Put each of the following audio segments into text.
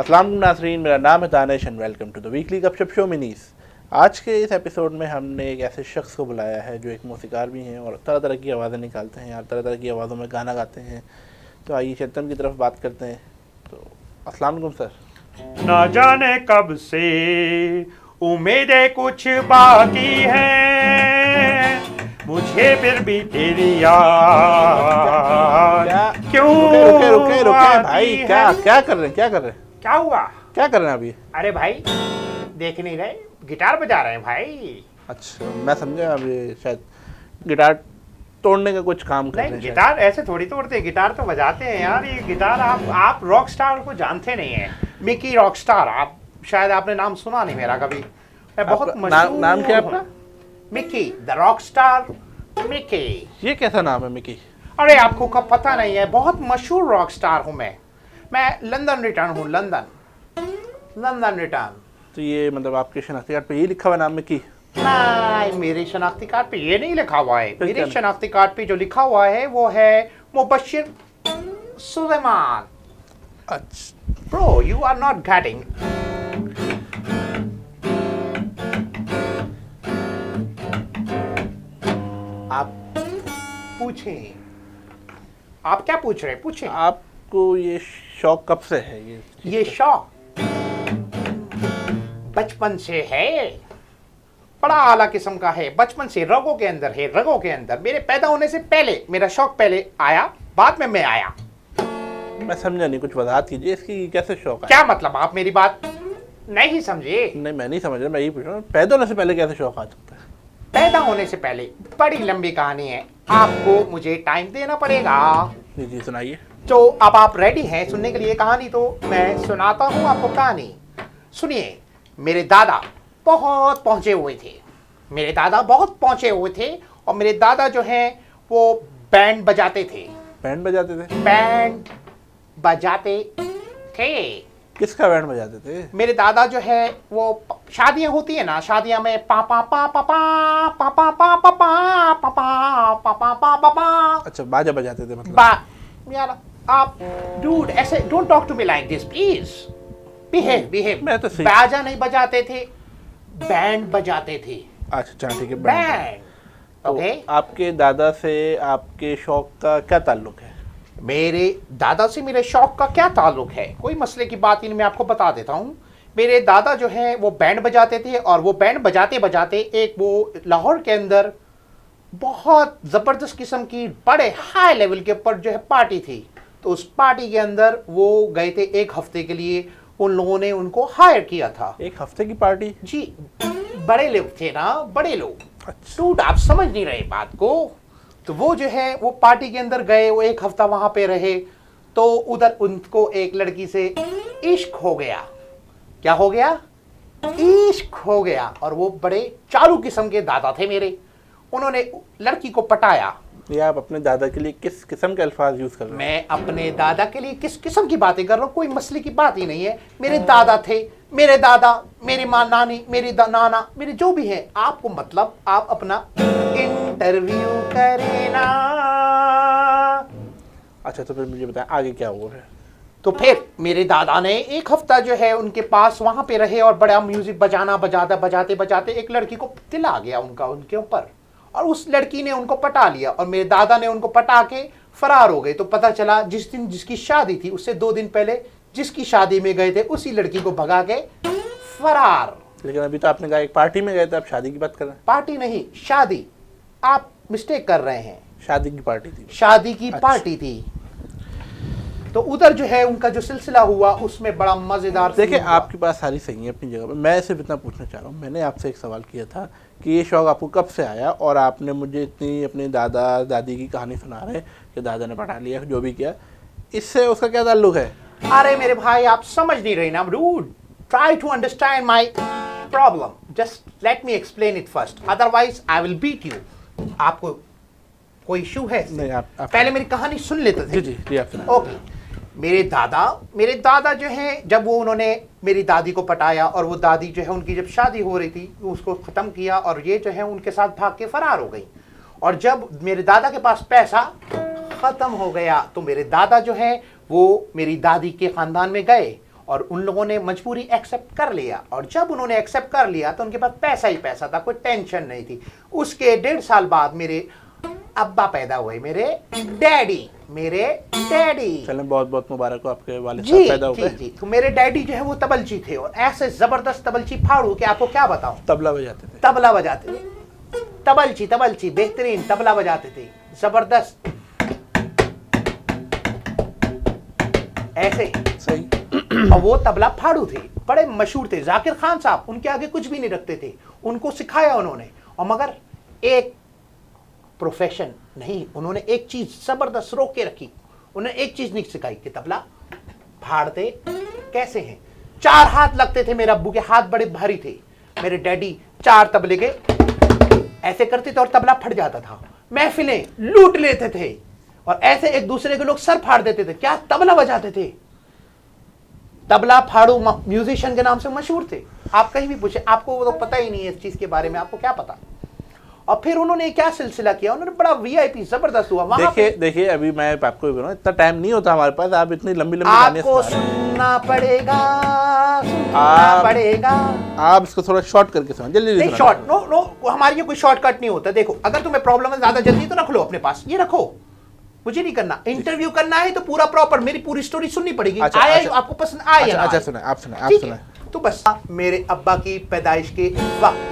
अस्सलाम वालेकुम नाज़रीन, मेरा नाम है Danish and welcome to the weekly Gapshap show मिनीस। आज के इस एपिसोड में हमने एक ऐसे शख्स को बुलाया है जो एक मौसीकार भी हैं और तरह तरह की आवाज़ें निकालते हैं और तरह तरह की आवाज़ों में गाना गाते हैं। तो आइए चलते उनकी तरफ बात करते हैं। तो अस्सलाम वालेकुम सर। ना जाने कब से उम्मीदें कुछ बाकी हैं, मुझे फिर भी तेरी याद क्यों रुके भाई, आती क्या है? क्या कर रहे हैं, क्या कर रहे हैं, क्या हुआ? क्या कर रहे हैं अभी? अरे भाई देख नहीं रहे, गिटार बजा रहे हैं भाई। अच्छा, मैं समझा अभी शायद गिटार तोड़ने का कुछ काम कर रहे नहीं, हैं शायद। गिटार ऐसे थोड़ी तोड़ते हैं, गिटार तो बजाते हैं यार। ये गिटार आप रॉक स्टार को जानते नहीं है, मिकी रॉक स्टार। आप शायद आपने नाम सुना नहीं मेरा कभी। मैं बहुत आपका मशहूर नाम क्या है आपका? Mickey the rock star Mickey. ये कैसा नाम है मिकी? अरे आपको कब पता नहीं है, बहुत मशहूर रॉक स्टार हूँ मैं लंदन रिटर्न हूँ, लंदन रिटर्न। तो ये मतलब आपके शनाख्ती कार्ड पे ये लिखा हुआ नाम मिकी? नहीं, मेरे शनाख्ती कार्ड पे ये नहीं लिखा हुआ है। फिर मेरे क्या? शनाख्ती कार्ड पे जो लिखा हुआ है वो है मुबशिर सुलेमान। अच्छा, bro you are not getting. आप पूछें, आप क्या पूछ रहे हैं? पूछें। आपको ये शौक कब से है? ये शौक बचपन से है, बड़ा आला किस्म का है। बचपन से रगों के अंदर है, रगों के अंदर। मेरे पैदा होने से पहले मेरा शौक पहले आया, बाद में मैं आया। मैं समझा नहीं, कुछ वजाहत कीजिए इसकी, कैसे शौक है? क्या मतलब? आप मेरी बात नहीं समझे। नहीं, मैं नहीं समझ रहा, मैं यही पूछ रहा हूँ पैदा होने से पहले कैसे शौक आ सकता है? पैदा होने से पहले बड़ी लंबी कहानी है, आपको मुझे टाइम देना पड़ेगा। जी जी, सुनाइए। तो अब आप रेडी हैं सुनने के लिए कहानी? तो मैं सुनाता हूँ आपको कहानी। सुनिए, मेरे दादा बहुत पहुंचे हुए थे। मेरे दादा बहुत पहुंचे हुए थे और मेरे दादा जो हैं वो बैंड बजाते थे। बैंड बजाते थे? बैंड बजाते थे। किसका बैंड बजाते थे? मेरे दादा जो है वो शादियां होती है ना, शादियां में पा पा पा पा पा पा पा पा पा पा पा पा पा पा पा पा पा। अच्छा, बाजा बजाते थे मतलब? यार आप डूड ऐसे don't talk to me like this please. Behave. मैं तो सही- बाजा नहीं बजाते थे, बैंड बजाते थे। अच्छा ठीक है, बैंड। बैंड। तो ओके। आपके दादा से आपके शौक का क्या ताल्लुक है? मेरे दादा से मेरे शौक का क्या ताल्लुक है? कोई मसले की बात ही नहीं, मैं आपको बता देता हूँ। मेरे दादा जो है वो बैंड बजाते थे और वो बैंड बजाते बजाते एक वो लाहौर के अंदर बहुत ज़बरदस्त किस्म की बड़े हाई लेवल के ऊपर जो है पार्टी थी। तो उस पार्टी के अंदर वो गए थे एक हफ्ते के लिए। उन लोगों ने उनको हायर किया था। एक हफ्ते की पार्टी? जी, बड़े लोग थे ना, बड़े लोग। अच्छा। डूड आप समझ नहीं रहे बात को। तो वो जो है वो पार्टी के अंदर गए, वो एक हफ्ता वहां पे रहे। तो उधर उनको एक लड़की से इश्क हो गया। क्या हो गया? इश्क हो गया। और वो बड़े चालू किस्म के दादा थे मेरे। उन्होंने लड़की को पटाया। ये आप अपने दादा के लिए किस किस्म के अल्फाज यूज कर रहे हैं? मैं अपने दादा के लिए किस किस्म की बातें कर रहा हूँ? कोई मसले की बात ही नहीं है। मेरे दादा थे, मेरे दादा, मेरी माँ, नानी, मेरी नाना, मेरे जो भी है। आपको मतलब आप अपना इंटरव्यू करें ना। अच्छा, तो फिर मुझे बताएं आगे क्या हुआ है? तो फिर मेरे दादा ने एक हफ्ता जो है उनके पास वहां पे रहे और बड़ा म्यूजिक बजाते बजाते एक लड़की को दिल आ गया उनके ऊपर। और उस लड़की ने उनको पटा लिया और मेरे दादा ने उनको पटा के फरार हो गए। तो पता चला जिस दिन जिसकी शादी थी उससे 2 दिन पहले जिसकी शादी में गए थे उसी लड़की को भगा के फरार। लेकिन अभी तो आपने कहा एक पार्टी में गए थे, आप शादी की बात कर रहे हैं। पार्टी नहीं, शादी। आप मिस्टेक कर रहे हैं। शादी की पार्टी थी? शादी की अच्छा। पार्टी थी। तो उधर जो है उनका जो सिलसिला हुआ उसमें बड़ा मजेदार। देखिए, आपकी बात सारी सही है अपनी जगह पर। मैं सिर्फ इतना पूछना चाह रहा हूँ, मैंने आपसे एक सवाल किया था कि ये शौक आपको कब से आया, और आपने मुझे इतनी अपने दादा दादी की कहानी सुना रहे हैं कि दादा ने पटा लिया, जो भी किया, इससे उसका क्या ताल्लुक है? अरे मेरे भाई आप समझ नहीं रहे ना। Dude try to understand my problem. Just let me explain it first, otherwise I will beat you. आपको कोई इशू है? नहीं, आप पहले मेरी कहानी सुन लेते थे। जी आप सुनाइए। ओके। मेरे दादा जो है जब वो उन्होंने मेरी दादी को पटाया और वो दादी जो है उनकी जब शादी हो रही थी उसको ख़त्म किया और ये जो है उनके साथ भाग के फरार हो गई। और जब मेरे दादा के पास पैसा ख़त्म हो गया तो मेरे दादा जो है वो मेरी दादी के ख़ानदान में गए और उन लोगों ने मजबूरी एक्सेप्ट कर लिया। और जब उन्होंने एक्सेप्ट कर लिया तो उनके पास पैसा ही पैसा था, कोई टेंशन नहीं थी। उसके 1.5 साल बाद मेरे अब्बा पैदा हुए, मेरे डैडी। चलें, बहुत बहुत मुबारक हो, आपके वालिद जी साहब पैदा हो गए। जी। तो मेरे डैडी जो है वो तबलची थे, और ऐसे जबरदस्त तबलची फाड़ू कि आपको क्या बताऊं। तबला बजाते थे। तबला बजाते थे, तबलची बेहतरीन तबला बजाते थे, जबरदस्त ऐसे। सही। और वो तबला फाड़ू थे, बड़े मशहूर थे। जाकिर खान साहब उनके आगे कुछ भी नहीं रखते थे, उनको सिखाया उन्होंने। और मगर एक प्रोफेशन नहीं, उन्होंने एक चीज जबरदस्त रोक के रखी। उन्होंने एक चीज नहीं सिखाई कि तबला फाड़ते कैसे हैं। 4 हाथ लगते थे, मेरे अब्बू के हाथ बड़े भारी थे। मेरे डैडी 4 तबले के ऐसे करते थे और तबला फट जाता था। महफिलें लूट लेते थे और ऐसे एक दूसरे के लोग सर फाड़ देते थे। क्या तबला बजाते थे, तबला फाड़ू म्यूजिशियन के नाम से मशहूर थे। आप कहीं भी पूछे, आपको वो तो पता ही नहीं है इस चीज के बारे में, आपको क्या पता। और फिर उन्होंने क्या सिलसिला किया, उन्होंने बड़ा वीआईपी जबरदस्त हुआ वहां। देखिए अभी मैं आपको भी बताऊं, इतना टाइम नहीं होता हमारे पास, आप इतनी लंबी आपको सुनना पड़ेगा, आप इसको थोड़ा शॉर्ट करके सुनो, जल्दी नहीं शॉर्ट, नो हमारे ये कोई शॉर्टकट नहीं होता। देखो, अगर तुम्हें प्रॉब्लम है ज्यादा जल्दी तो रख लो अपने पास, ये रखो, मुझे नहीं करना। इंटरव्यू करना है तो पूरा प्रॉपर मेरी पूरी स्टोरी सुननी पड़ेगी। आपको पसंद आया? अच्छा सुना, आप सुना। तो बस मेरे अब्बा की पैदाइश के वक्त,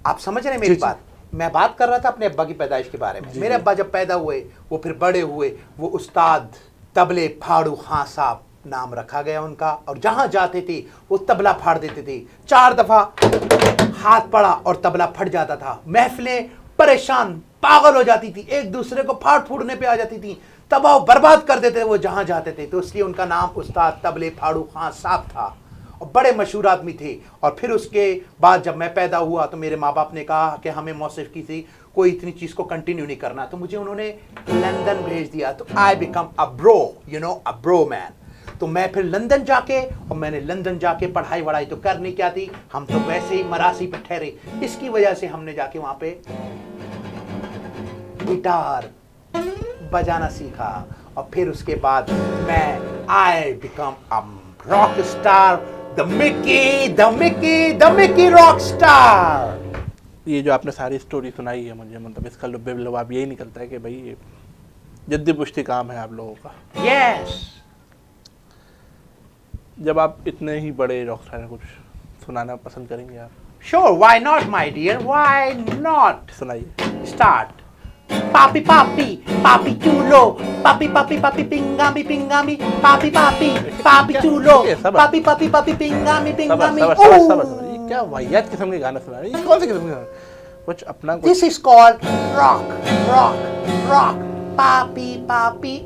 आप समझ रहे हैं मेरी बात। मैं बात कर रहा था अपने अब्बा की पैदाइश के बारे में। मेरे अब्बा जब पैदा हुए, वो फिर बड़े हुए, वो उस्ताद तबले फाड़ू खां साहब नाम रखा गया उनका। और जहां जाते थे वो तबला फाड़ देते थे। 4 दफा हाथ पड़ा और तबला फट जाता था। महफिलें परेशान पागल हो जाती थी, एक दूसरे को फाड़ फूड़ने पे आ जाती थी, तबाह बर्बाद कर देते थे वो जहां जाते थे। तो इसलिए उनका नाम उस्ताद तबले फाड़ू खां साहब था और बड़े मशहूर आदमी थे। और फिर उसके बाद जब मैं पैदा हुआ तो मेरे माँ बाप ने कहा कि हमें मौसीकी से कोई इतनी चीज को कंटिन्यू नहीं करना, तो मुझे उन्होंने लंदन भेज दिया। तो I become a bro, you know, a bro man. तो मैं फिर लंदन जाके, और मैंने लंदन जाके पढ़ाई वढ़ाई तो करनी क्या थी, हम तो वैसे ही मरासी पे ठहरे। इसकी वजह से हमने जाके वहां पे गिटार बजाना सीखा। और फिर उसके बाद मैं I become a rock star, the Mickey rock star. ये जो आपने सारी स्टोरी सुनाई है मुझे, मतलब इसका लुब यही निकलता है कि भाई ये जद्दी पुश्ती काम है आप लोगों का। यस। जब आप इतने ही बड़े रॉक स्टार कुछ सुनाना पसंद करेंगे आप? Sure, why not my dear, why not. सुनाइए। स्टार्ट। पापी पापी पापी चूलो, पापी पापी पापी पिंगामी पिंगामी, पापी पापी पापी चूलो, पापी पापी पापी पिंगामी पिंगामी। ये क्या वाहियात किस्म के गाने सुना रहे हैं? ये कौन से किस्म के गाने? कुछ अपना कुछ। This is called rock rock rock. पापी पापी।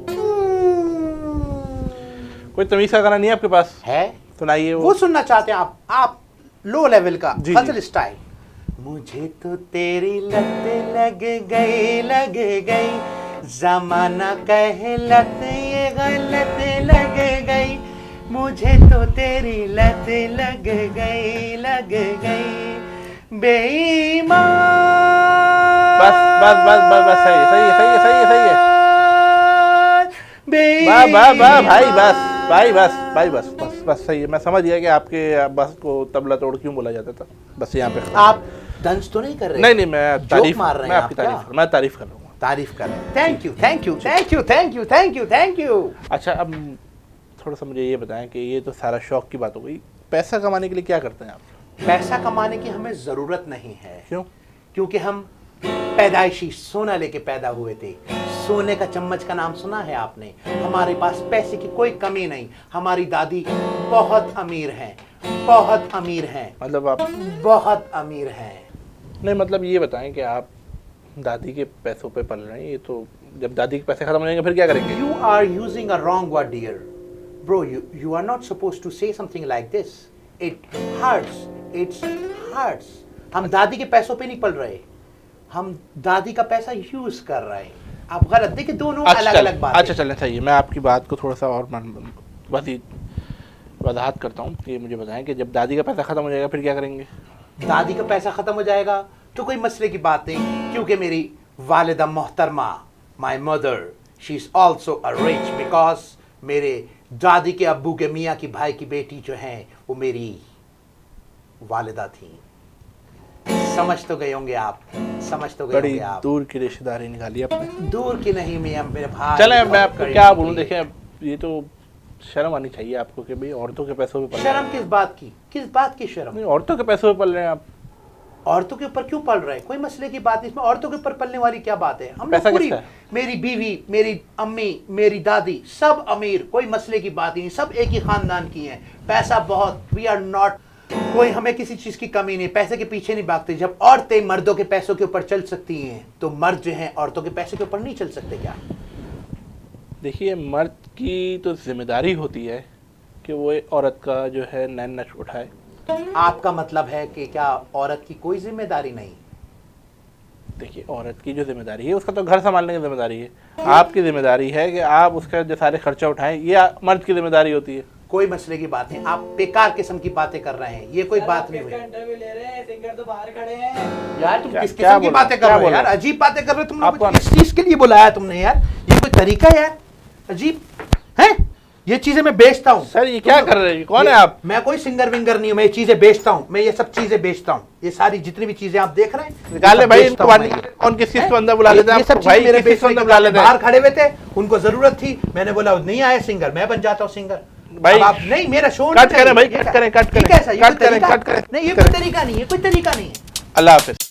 कोई तमीज का गाना नहीं है आपके पास? है, सुनाइए वो सुनना चाहते हैं आप लो लेवल का जी, गजल जी। स्टाइल। मुझे तो तेरी लत लग गई, जमाना कहे लत ये गलत लग गई। मुझे तो तेरी लत लग गई बेईमान। बस सही है। बस सही है। मैं समझ गया कि आपके बस को तबला तोड़ क्यों बोला जाता था। बस यहाँ पे आप दंश तो नहीं कर रहे? नहीं, मैं तारीफ मार रहे हैं, मैं आपकी तारीफ कर रहा हूँ। तारीफ कर रहे हैं। Thank you. अच्छा, अब थोड़ा सा मुझे ये बताएं कि ये तो सारा शौक की बात हो गई, पैसा कमाने के लिए क्या करते हैं आप? पैसा कमाने की हमें जरूरत नहीं है। क्यों? क्योंकि हम पैदाइशी सोना लेके पैदा हुए थे। सोने का चम्मच का नाम सुना है आपने? हमारे पास पैसे की कोई कमी नहीं। हमारी दादी बहुत अमीर हैं, बहुत अमीर हैं। मतलब आप बहुत अमीर हैं। नहीं, मतलब ये बताएं कि आप दादी के पैसों पे पल रहे हैं। ये तो जब दादी के पैसे खत्म हो जाएंगे फिर क्या करेंगे? You are using a wrong word, dear. Bro, you are not supposed to say something like this. It hurts. It hurts. हम दादी के पैसों पे नहीं पल रहे, हम दादी का पैसा यूज कर रहे हैं। आप गलत, देखिए दोनों अलग अलग बात। अच्छा चलें, सही है। मैं आपकी बात को थोड़ा सा और वजाहत करता हूँ कि मुझे बताएं कि जब दादी का पैसा खत्म हो जाएगा फिर क्या करेंगे? दादी का पैसा खत्म हो जाएगा तो कोई मसले की बात नहीं, क्योंकि मेरी वालिदा मोहतरमा, my mother, she is also a rich, because मेरे दादी के अब्बू के मियाँ की भाई की बेटी जो है वो मेरी वालिदा थी। समझ तो गए होंगे आप, समझ तो गए बड़ी होंगे आप। दूर की रिश्तेदारी निकाली आपने। दूर की नहीं मियाँ, मेरे भाई। चले मैं बहुत आपको करीब क्या की। बोलूं, देखिए ये तो शर्म आनी चाहिए आपको कि भाई औरतों के पैसों पे पल रहे शर्म किस बात की, किस बात की शर्म? नहीं, औरतों के पैसों पे पल रहे हैं आप। औरतों के ऊपर क्यों पल रहे हैं? कोई मसले की बात नहीं, इसमें औरतों के ऊपर पलने वाली क्या बात है? हम लोग पैसा पूरी, किसका है? मेरी बीवी, मेरी अम्मी, मेरी दादी सब अमीर, कोई मसले की बात ही नहीं, सब एक ही खानदान की हैं, पैसा बहुत, वी आर नॉट, कोई हमें किसी चीज की कमी नहीं, पैसे के पीछे नहीं भागते। जब औरतें मर्दों के पैसों के ऊपर चल सकती हैं तो मर्द जो हैं औरतों के पैसों के ऊपर नहीं चल सकते क्या? देखिए मर्द की तो जिम्मेदारी होती है कि वो एक औरत का जो है नैन नक्श उठाए। आपका मतलब है कि क्या औरत की कोई जिम्मेदारी नहीं? देखिए औरत की जो जिम्मेदारी है उसका तो घर संभालने की जिम्मेदारी है, आपकी जिम्मेदारी है कि आप उसका जो सारे खर्चा उठाएं, ये मर्द की जिम्मेदारी होती है। कोई मसले की बात नहीं, आप बेकार किस्म की बातें कर रहे हैं, ये कोई बात नहीं हुई। इंटरव्यू ले रहे हैं, सिंगर तो बाहर खड़े हैं। यार तुम क्या- किस क्या किस्म की बोला? बातें कर क्या रहे हो बोला? यार? अजीब बातें कर रहे हो तुम लोग। आपको- किस चीज के लिए बुलाया तुमने यार? ये कोई तरीका है यार? अजीब है। ये चीजें मैं बेचता हूँ। सर ये क्या कर रहे हैं, कौन है आप? मैं कोई सिंगर विंगर नहीं हूँ, मैं ये चीजें बेचता हूँ, मैं ये सब चीजें बेचता हूँ। ये सारी जितनी भी चीजें आप देख रहे हैं, ये निकाले सब भाई बेचता इनको हूँ मैं ये। कौन किस चीज को अंदर बुला लेते हैं ये सब आपको? भाई चीजें मेरे किस चीज को बेचने अंदर के बुला बाद लेते बाहर हैं? खड़े हुए थे, उनको जरूरत थी, मैंने बोला नहीं आए सिंगर, मैं बन जाता हूँ सिंगर। भाई, अब आप नहीं, मेरा शो कट करें भाई, कट करें, कट करें, ठीक है, ऐसा ये कट कोई करें, तरीका- कट करें, नहीं, ये करें। कोई तरीका नहीं है, कोई तरीका नहीं है। अल्लाह हाफिज।